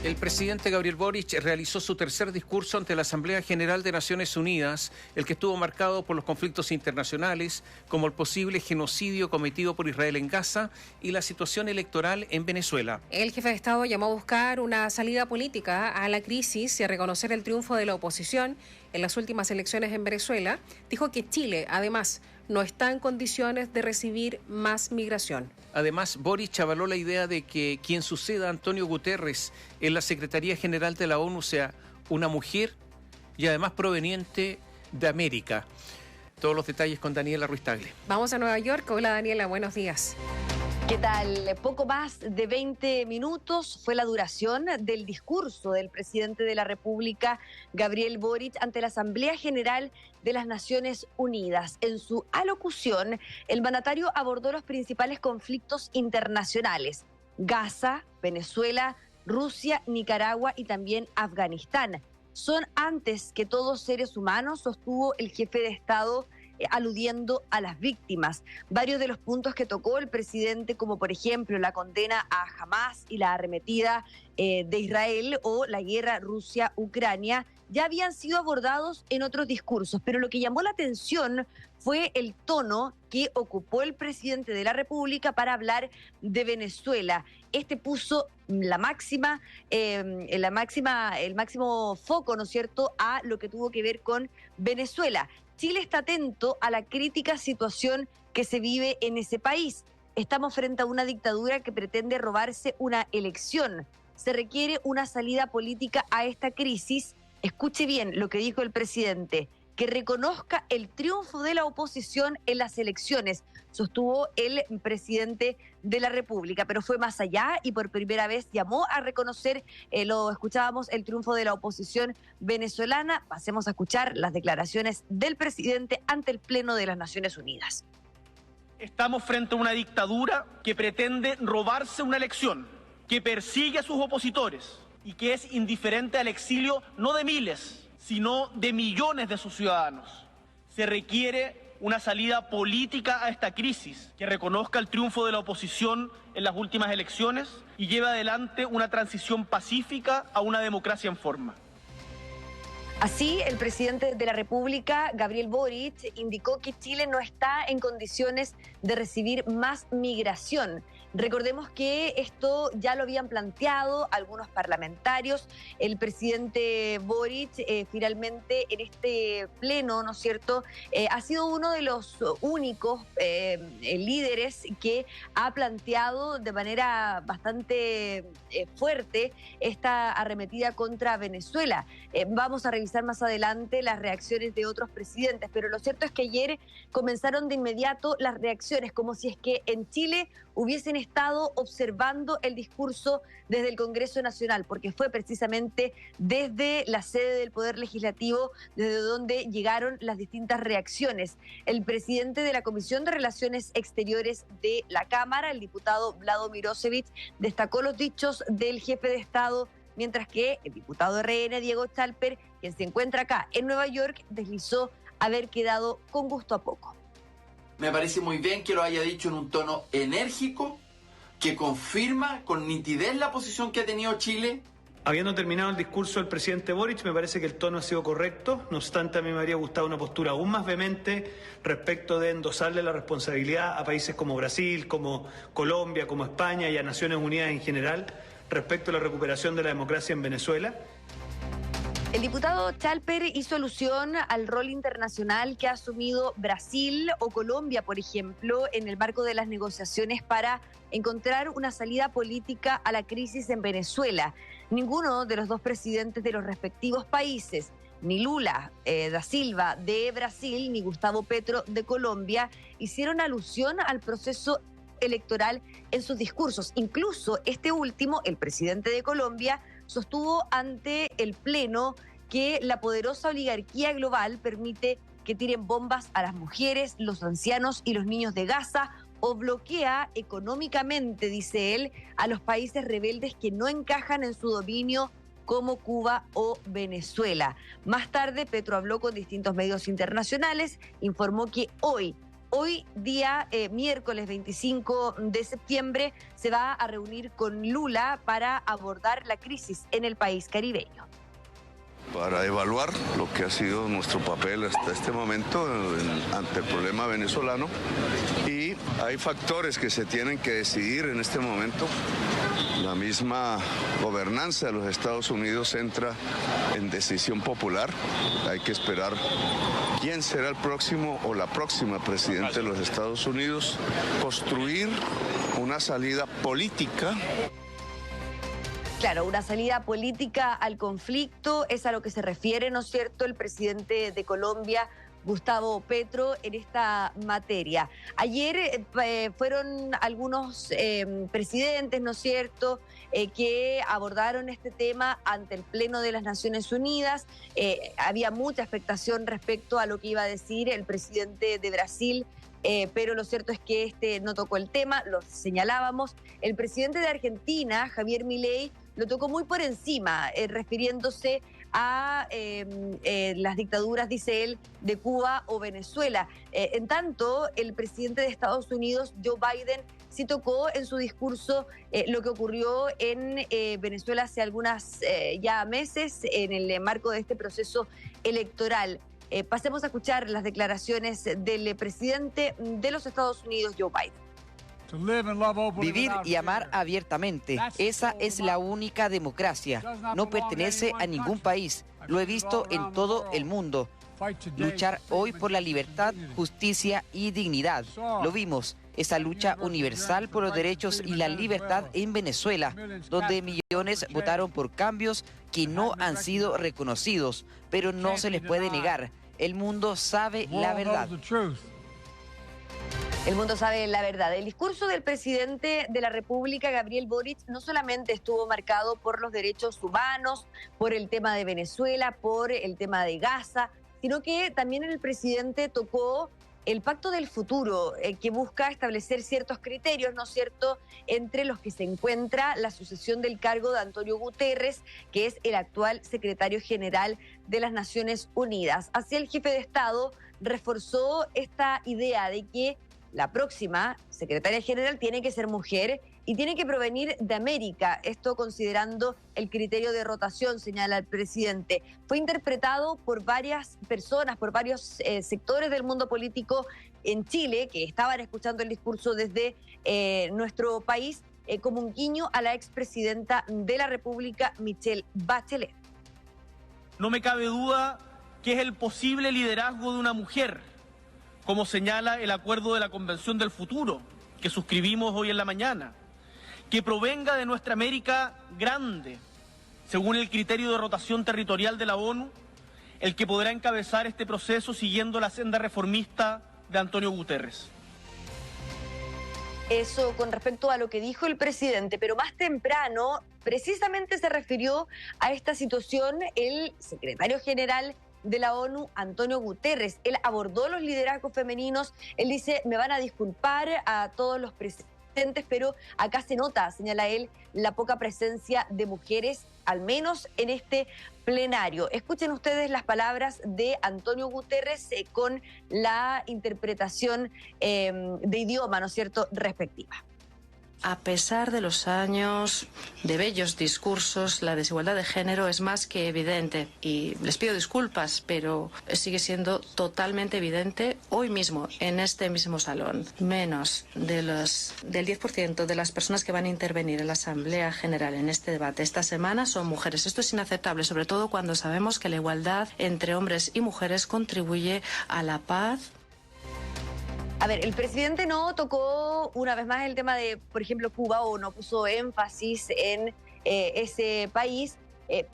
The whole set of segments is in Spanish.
El presidente Gabriel Boric realizó su tercer discurso ante la Asamblea General de Naciones Unidas, el que estuvo marcado por los conflictos internacionales, como el posible genocidio cometido por Israel en Gaza y la situación electoral en Venezuela. El jefe de Estado llamó a buscar una salida política a la crisis y a reconocer el triunfo de la oposición en las últimas elecciones en Venezuela. Dijo que Chile, además, no está en condiciones de recibir más migración. Además, Boric avaló la idea de que quien suceda a Antonio Guterres en la Secretaría General de la ONU sea una mujer y además proveniente de América. Todos los detalles con Daniela Ruiz Tagle. Vamos a Nueva York. Hola Daniela, buenos días. ¿Qué tal? Poco más de 20 minutos fue la duración del discurso del presidente de la República, Gabriel Boric, ante la Asamblea General de las Naciones Unidas. En su alocución, el mandatario abordó los principales conflictos internacionales: Gaza, Venezuela, Rusia, Nicaragua y también Afganistán. Son antes que todos seres humanos, sostuvo el jefe de Estado, aludiendo a las víctimas. Varios de los puntos que tocó el presidente, como por ejemplo la condena a Hamás y la arremetida de Israel o la guerra Rusia-Ucrania, ya habían sido abordados en otros discursos, pero lo que llamó la atención fue el tono que ocupó el presidente de la República para hablar de Venezuela. Este puso el máximo foco, ¿no es cierto?, a lo que tuvo que ver con Venezuela. Chile está atento a la crítica situación que se vive en ese país. Estamos frente a una dictadura que pretende robarse una elección. Se requiere una salida política a esta crisis. Escuche bien lo que dijo el presidente: que reconozca el triunfo de la oposición en las elecciones, sostuvo el presidente de la República, pero fue más allá y por primera vez llamó a reconocer, lo escuchábamos, el triunfo de la oposición venezolana. Pasemos a escuchar las declaraciones del presidente ante el Pleno de las Naciones Unidas. Estamos frente a una dictadura que pretende robarse una elección, que persigue a sus opositores y que es indiferente al exilio no de miles, sino de millones de sus ciudadanos. Se requiere una salida política a esta crisis que reconozca el triunfo de la oposición en las últimas elecciones y lleve adelante una transición pacífica a una democracia en forma. Así, el presidente de la República, Gabriel Boric, indicó que Chile no está en condiciones de recibir más migración. Recordemos que esto ya lo habían planteado algunos parlamentarios. El presidente Boric finalmente en este pleno, ¿no es cierto?, ha sido uno de los únicos líderes que ha planteado de manera bastante fuerte esta arremetida contra Venezuela. Vamos a revisar más adelante las reacciones de otros presidentes, pero lo cierto es que ayer comenzaron de inmediato las reacciones, como si es que en Chile hubiesen estado observando el discurso desde el Congreso Nacional, porque fue precisamente desde la sede del Poder Legislativo desde donde llegaron las distintas reacciones. El presidente de la Comisión de Relaciones Exteriores de la Cámara, el diputado Vlado Mirosevic, destacó los dichos del jefe de Estado, mientras que el diputado RN, Diego Chalper, quien se encuentra acá en Nueva York, deslizó haber quedado con gusto a poco. Me parece muy bien que lo haya dicho en un tono enérgico, que confirma con nitidez la posición que ha tenido Chile. Habiendo terminado el discurso del presidente Boric, me parece que el tono ha sido correcto. No obstante, a mí me habría gustado una postura aún más vehemente respecto de endosarle la responsabilidad a países como Brasil, como Colombia, como España y a Naciones Unidas en general respecto a la recuperación de la democracia en Venezuela. El diputado Chalper hizo alusión al rol internacional que ha asumido Brasil o Colombia, por ejemplo, en el marco de las negociaciones para encontrar una salida política a la crisis en Venezuela. Ninguno de los dos presidentes de los respectivos países, ni Lula da Silva de Brasil, ni Gustavo Petro de Colombia, hicieron alusión al proceso electoral en sus discursos. Incluso este último, el presidente de Colombia, sostuvo ante el Pleno que la poderosa oligarquía global permite que tiren bombas a las mujeres, los ancianos y los niños de Gaza, o bloquea económicamente, dice él, a los países rebeldes que no encajan en su dominio, como Cuba o Venezuela. Más tarde, Petro habló con distintos medios internacionales, informó que hoy hoy día, miércoles 25 de septiembre, se va a reunir con Lula para abordar la crisis en el país caribeño. Para evaluar lo que ha sido nuestro papel hasta este momento ante el problema venezolano, y hay factores que se tienen que decidir en este momento. La misma gobernanza de los Estados Unidos entra en decisión popular. Hay que esperar quién será el próximo o la próxima presidenta de los Estados Unidos, construir una salida política. Claro, una salida política al conflicto es a lo que se refiere, ¿no es cierto?, el presidente de Colombia, Gustavo Petro, en esta materia. Ayer fueron algunos presidentes, ¿no es cierto?, que abordaron este tema ante el Pleno de las Naciones Unidas. Había mucha expectación respecto a lo que iba a decir el presidente de Brasil, pero lo cierto es que no tocó el tema, lo señalábamos. El presidente de Argentina, Javier Milei, lo tocó muy por encima, refiriéndose a las dictaduras, dice él, de Cuba o Venezuela. En tanto, el presidente de Estados Unidos, Joe Biden, sí tocó en su discurso lo que ocurrió en Venezuela hace algunas ya meses en el marco de este proceso electoral. Pasemos a escuchar las declaraciones del presidente de los Estados Unidos, Joe Biden. Vivir y amar abiertamente, esa es la única democracia. No pertenece a ningún país. Lo he visto en todo el mundo. Luchar hoy por la libertad, justicia y dignidad. Lo vimos, esa lucha universal por los derechos y la libertad en Venezuela, donde millones votaron por cambios que no han sido reconocidos, pero no se les puede negar. El mundo sabe la verdad. El mundo sabe la verdad. El discurso del presidente de la República, Gabriel Boric, no solamente estuvo marcado por los derechos humanos, por el tema de Venezuela, por el tema de Gaza, sino que también el presidente tocó el Pacto del Futuro, que busca establecer ciertos criterios, ¿no es cierto?, entre los que se encuentra la sucesión del cargo de Antonio Guterres, que es el actual secretario general de las Naciones Unidas. Así el jefe de Estado reforzó esta idea de que la próxima secretaria general tiene que ser mujer y tiene que provenir de América, esto considerando el criterio de rotación, señala el presidente. Fue interpretado por varias personas, por varios sectores del mundo político en Chile, que estaban escuchando el discurso desde nuestro país, como un guiño a la expresidenta de la República, Michelle Bachelet. No me cabe duda que es el posible liderazgo de una mujer, como señala el acuerdo de la Convención del Futuro, que suscribimos hoy en la mañana, que provenga de nuestra América grande, según el criterio de rotación territorial de la ONU, el que podrá encabezar este proceso siguiendo la senda reformista de Antonio Guterres. Eso con respecto a lo que dijo el presidente, pero más temprano precisamente se refirió a esta situación el secretario general de la ONU, Antonio Guterres. Él abordó los liderazgos femeninos. Él dice, me van a disculpar a todos los presentes, pero acá se nota, señala él, la poca presencia de mujeres, al menos en este plenario. Escuchen ustedes las palabras de Antonio Guterres con la interpretación de idioma, ¿no es cierto?, respectiva. A pesar de los años de bellos discursos, la desigualdad de género es más que evidente. Y les pido disculpas, pero sigue siendo totalmente evidente hoy mismo, en este mismo salón. Menos del 10% de las personas que van a intervenir en la Asamblea General en este debate esta semana son mujeres. Esto es inaceptable, sobre todo cuando sabemos que la igualdad entre hombres y mujeres contribuye a la paz. A ver, el presidente no tocó una vez más el tema de, por ejemplo, Cuba, o no puso énfasis en ese país.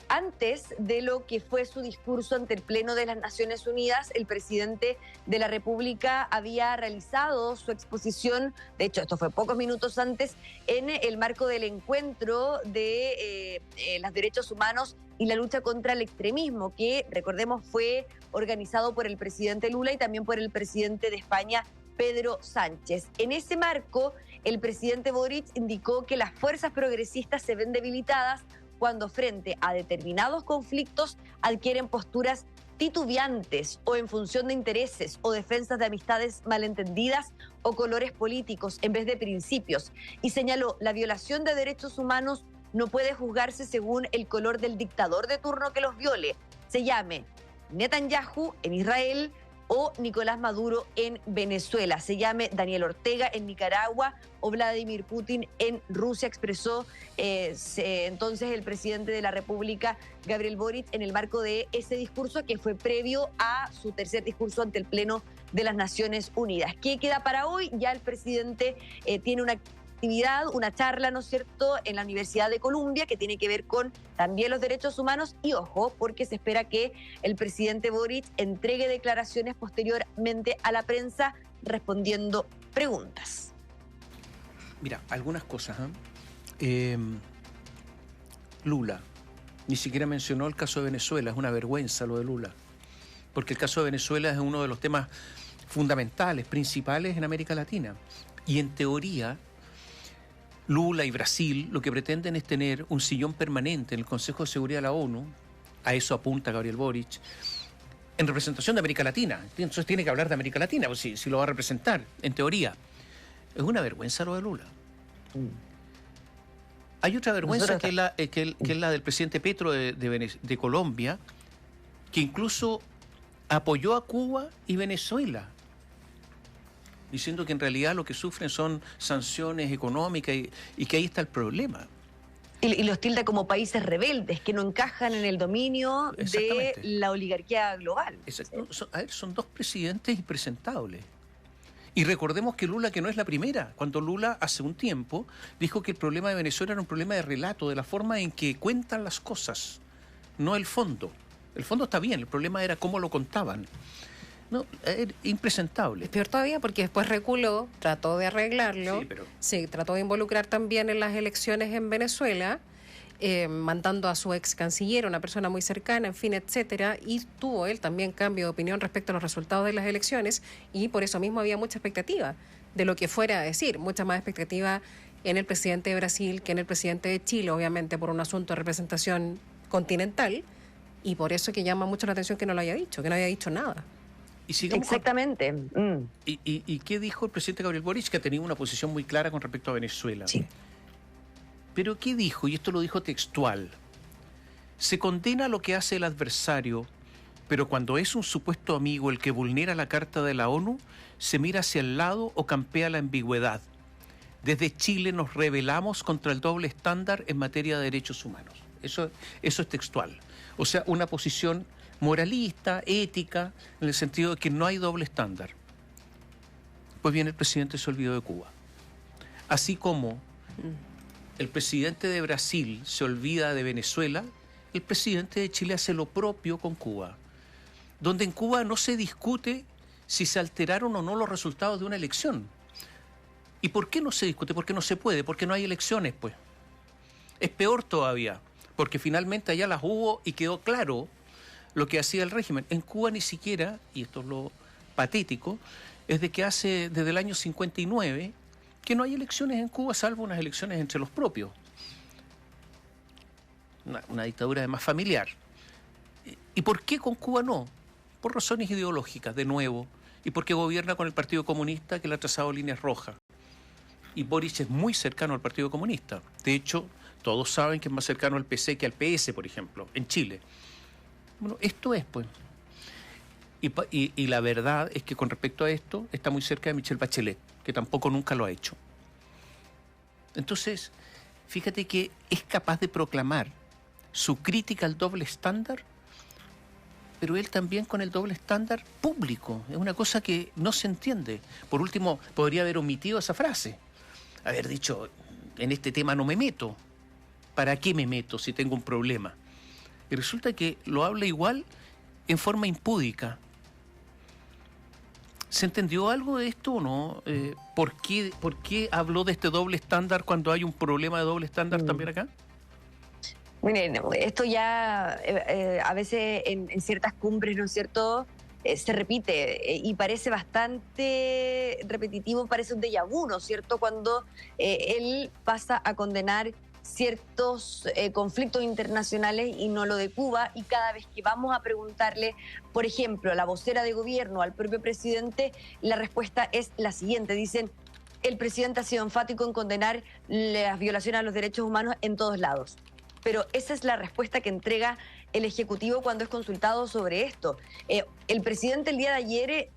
Antes de lo que fue su discurso ante el Pleno de las Naciones Unidas, el presidente de la República había realizado su exposición, de hecho esto fue pocos minutos antes, en el marco del encuentro de los derechos humanos y la lucha contra el extremismo, que recordemos fue organizado por el presidente Lula y también por el presidente de España, Pedro Sánchez. En ese marco, el presidente Boric indicó que las fuerzas progresistas se ven debilitadas cuando frente a determinados conflictos adquieren posturas titubeantes o en función de intereses o defensas de amistades malentendidas o colores políticos en vez de principios. Y señaló, la violación de derechos humanos no puede juzgarse según el color del dictador de turno que los viole, se llame Netanyahu en Israel o Nicolás Maduro en Venezuela, se llame Daniel Ortega en Nicaragua o Vladimir Putin en Rusia, expresó entonces el presidente de la República, Gabriel Boric, en el marco de ese discurso que fue previo a su tercer discurso ante el Pleno de las Naciones Unidas. ¿Qué queda para hoy? Ya el presidente tiene una actividad, una charla, ¿no es cierto?, en la Universidad de Columbia, que tiene que ver con también los derechos humanos, y ojo, porque se espera que el presidente Boric entregue declaraciones posteriormente a la prensa respondiendo preguntas. Mira, algunas cosas. Lula ni siquiera mencionó el caso de Venezuela, es una vergüenza lo de Lula, porque el caso de Venezuela es uno de los temas fundamentales, principales en América Latina, y en teoría Lula y Brasil lo que pretenden es tener un sillón permanente en el Consejo de Seguridad de la ONU, a eso apunta Gabriel Boric, en representación de América Latina. Entonces tiene que hablar de América Latina, pues si lo va a representar, en teoría. Es una vergüenza lo de Lula. Hay otra vergüenza que es la del presidente Petro de Colombia, que incluso apoyó a Cuba y Venezuela, diciendo que en realidad lo que sufren son sanciones económicas y que ahí está el problema. Y los tilda como países rebeldes que no encajan en el dominio de la oligarquía global. Son dos presidentes impresentables. Y recordemos que Lula, que no es la primera, cuando Lula hace un tiempo dijo que el problema de Venezuela era un problema de relato, de la forma en que cuentan las cosas, no el fondo. El fondo está bien, el problema era cómo lo contaban. No, es impresentable. Es peor todavía porque después reculó, trató de arreglarlo, sí, trató de involucrar también en las elecciones en Venezuela, mandando a su ex canciller, una persona muy cercana, en fin, etcétera, y tuvo él también cambio de opinión respecto a los resultados de las elecciones, y por eso mismo había mucha expectativa de lo que fuera a decir, mucha más expectativa en el presidente de Brasil que en el presidente de Chile, obviamente por un asunto de representación continental, y por eso que llama mucho la atención que no lo haya dicho, que no haya dicho nada. Exactamente. ¿Y qué dijo el presidente Gabriel Boric? Que ha tenido una posición muy clara con respecto a Venezuela. Sí. Pero ¿qué dijo? Y esto lo dijo textual. Se condena lo que hace el adversario, pero cuando es un supuesto amigo el que vulnera la Carta de la ONU, se mira hacia el lado o campea la ambigüedad. Desde Chile nos rebelamos contra el doble estándar en materia de derechos humanos. Eso es textual. O sea, una posición moralista, ética, en el sentido de que no hay doble estándar. Pues bien, el presidente se olvidó de Cuba. Así como el presidente de Brasil se olvida de Venezuela, el presidente de Chile hace lo propio con Cuba, donde en Cuba no se discute si se alteraron o no los resultados de una elección. ¿Y por qué no se discute? Porque no se puede, porque no hay elecciones, pues. Es peor todavía, porque finalmente allá las hubo y quedó claro lo que hacía el régimen. En Cuba ni siquiera, y esto es lo patético, es de que hace desde el año 59 que no hay elecciones en Cuba, salvo unas elecciones entre los propios. Una dictadura además familiar. ¿Y por qué con Cuba no? Por razones ideológicas, de nuevo, y porque gobierna con el Partido Comunista, que le ha trazado líneas rojas. Y Boric es muy cercano al Partido Comunista. De hecho, todos saben que es más cercano al PC que al PS, por ejemplo, en Chile. Bueno, esto es, pues. Y la verdad es que con respecto a esto está muy cerca de Michelle Bachelet, que tampoco nunca lo ha hecho. Entonces, fíjate que es capaz de proclamar su crítica al doble estándar, pero él también con el doble estándar público. Es una cosa que no se entiende. Por último, podría haber omitido esa frase. Haber dicho, en este tema no me meto. ¿Para qué me meto si tengo un problema? Y resulta que lo habla igual en forma impúdica. ¿Se entendió algo de esto o no? ¿Por qué habló de este doble estándar cuando hay un problema de doble estándar también acá? Miren, esto ya a veces en ciertas cumbres, ¿no es cierto?, se repite y parece bastante repetitivo, parece un déjà vu, ¿no es cierto?, cuando él pasa a condenar ciertos conflictos internacionales y no lo de Cuba, y cada vez que vamos a preguntarle, por ejemplo, a la vocera de gobierno, al propio presidente, la respuesta es la siguiente. Dicen, el presidente ha sido enfático en condenar las violaciones a los derechos humanos en todos lados. Pero esa es la respuesta que entrega el Ejecutivo cuando es consultado sobre esto. El presidente el día de ayer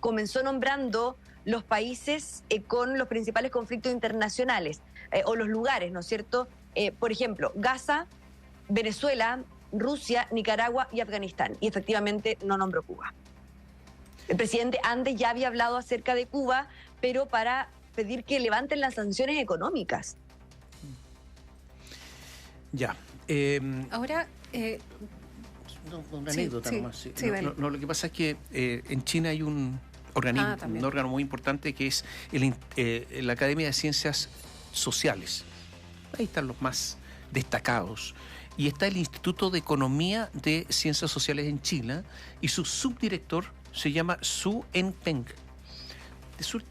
comenzó nombrando los países con los principales conflictos internacionales, o los lugares, ¿no es cierto? Por ejemplo, Gaza, Venezuela, Rusia, Nicaragua y Afganistán. Y efectivamente no nombró Cuba. El presidente antes ya había hablado acerca de Cuba, pero para pedir que levanten las sanciones económicas. Ya. Ahora... una anécdota nomás. Sí. Sí, lo que pasa es que en China hay un organismo, un órgano muy importante que es la Academia de Ciencias Sociales. Ahí están los más destacados. Y está el Instituto de Economía de Ciencias Sociales en China, y su subdirector se llama Su Enpeng.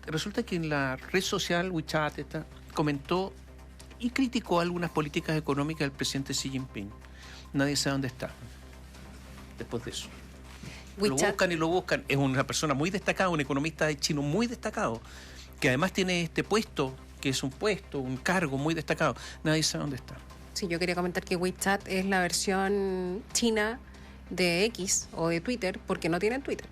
Resulta que en la red social WeChat comentó y criticó algunas políticas económicas del presidente Xi Jinping. Nadie sabe dónde está después de eso. WeChat. Lo buscan y lo buscan. Es una persona muy destacada, un economista chino muy destacado, que además tiene este puesto, que es un cargo muy destacado. Nadie sabe dónde está. Sí, yo quería comentar que WeChat es la versión china de X o de Twitter, porque no tienen Twitter.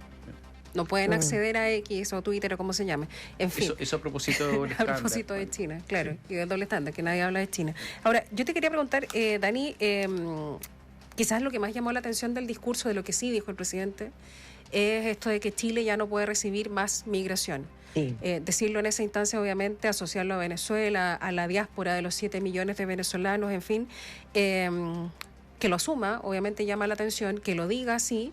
No pueden acceder a X o Twitter o como se llame. En fin. Eso a propósito de doble estándar. A propósito de China, claro, sí. Y del doble estándar, que nadie habla de China. Ahora, yo te quería preguntar, Dani, quizás lo que más llamó la atención del discurso, de lo que sí dijo el presidente, es esto de que Chile ya no puede recibir más migración. Sí. Decirlo en esa instancia, obviamente, asociarlo a Venezuela, a la diáspora de los 7 millones de venezolanos, en fin, que lo asuma, obviamente llama la atención, que lo diga así.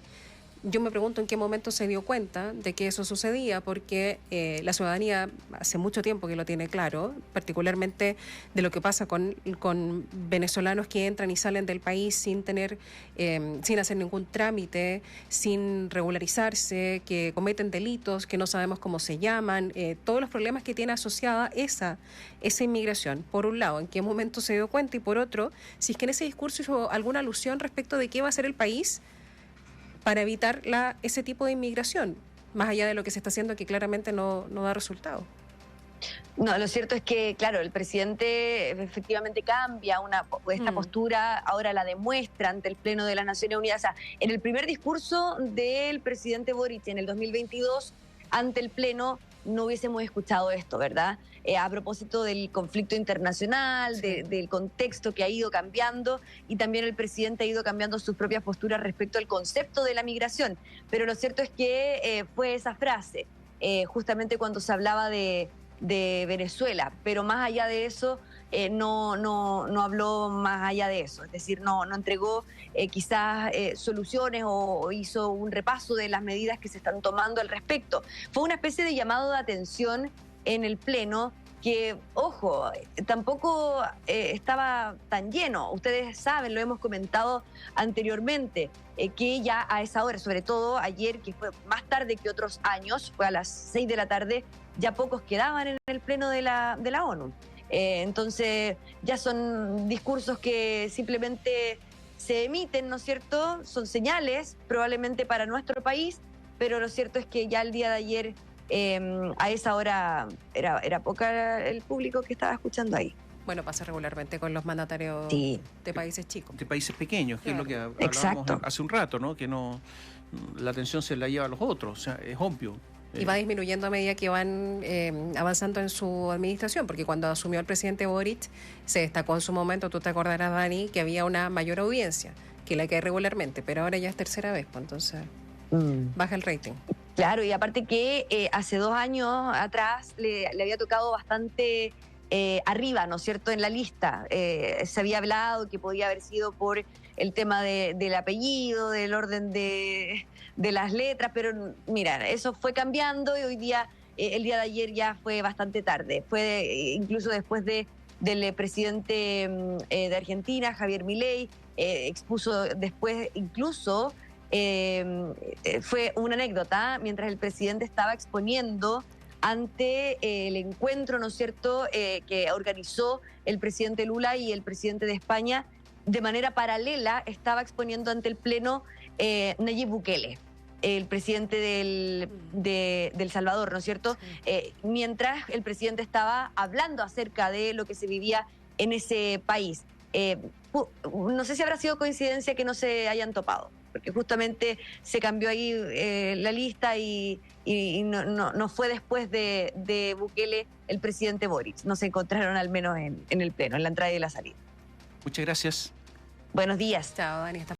Yo me pregunto en qué momento se dio cuenta de que eso sucedía, porque la ciudadanía hace mucho tiempo que lo tiene claro, particularmente de lo que pasa con venezolanos que entran y salen del país sin hacer ningún trámite, sin regularizarse, que cometen delitos, que no sabemos cómo se llaman, todos los problemas que tiene asociada esa inmigración. Por un lado, en qué momento se dio cuenta, y por otro, si es que en ese discurso hizo alguna alusión respecto de qué va a hacer el país para evitar ese tipo de inmigración, más allá de lo que se está haciendo, que claramente no da resultado. No, lo cierto es que, claro, el presidente efectivamente cambia esta postura, ahora la demuestra ante el Pleno de las Naciones Unidas. O sea, en el primer discurso del presidente Boric en el 2022, ante el Pleno, no hubiésemos escuchado esto, ¿verdad? A propósito del conflicto internacional, del contexto que ha ido cambiando, y también el presidente ha ido cambiando sus propias posturas respecto al concepto de la migración. Pero lo cierto es que fue esa frase, justamente cuando se hablaba de Venezuela, pero más allá de eso, no habló más allá de eso, es decir, no entregó quizás soluciones o hizo un repaso de las medidas que se están tomando al respecto. Fue una especie de llamado de atención en el Pleno que, ojo, tampoco estaba tan lleno. Ustedes saben, lo hemos comentado anteriormente, que ya a esa hora, sobre todo ayer, que fue más tarde que otros años, fue a las 6 de la tarde, ya pocos quedaban en el Pleno de la ONU. Entonces ya son discursos que simplemente se emiten, ¿no es cierto? Son señales probablemente para nuestro país, pero lo cierto es que ya el día de ayer a esa hora era poca el público que estaba escuchando ahí. Bueno, pasa regularmente con los mandatarios de países chicos. De países pequeños, que claro. Es lo que hablábamos hace un rato, ¿no? Que no, la atención se la lleva a los otros, o sea, es obvio. Y va disminuyendo a medida que van avanzando en su administración, porque cuando asumió el presidente Boric, se destacó en su momento, tú te acordarás, Dani, que había una mayor audiencia que la que hay regularmente, pero ahora ya es tercera vez, pues entonces baja el rating. Claro, y aparte que hace 2 años atrás le había tocado bastante arriba, ¿no es cierto?, en la lista. Se había hablado que podía haber sido por el tema del apellido, del orden de las letras, pero mira, eso fue cambiando y hoy día, el día de ayer ya fue bastante tarde. Fue incluso después del presidente de Argentina, Javier Milei, expuso después incluso... fue una anécdota, mientras el presidente estaba exponiendo ante el encuentro, ¿no es cierto?, que organizó el presidente Lula y el presidente de España. De manera paralela estaba exponiendo ante el Pleno Nayib Bukele, el presidente del Salvador, ¿no es cierto? Mientras el presidente estaba hablando acerca de lo que se vivía en ese país. No sé si habrá sido coincidencia que no se hayan topado, porque justamente se cambió ahí la lista y no fue después de Bukele el presidente Boric. No se encontraron al menos en el Pleno, en la entrada y la salida. Muchas gracias. Buenos días. Chao, Dani.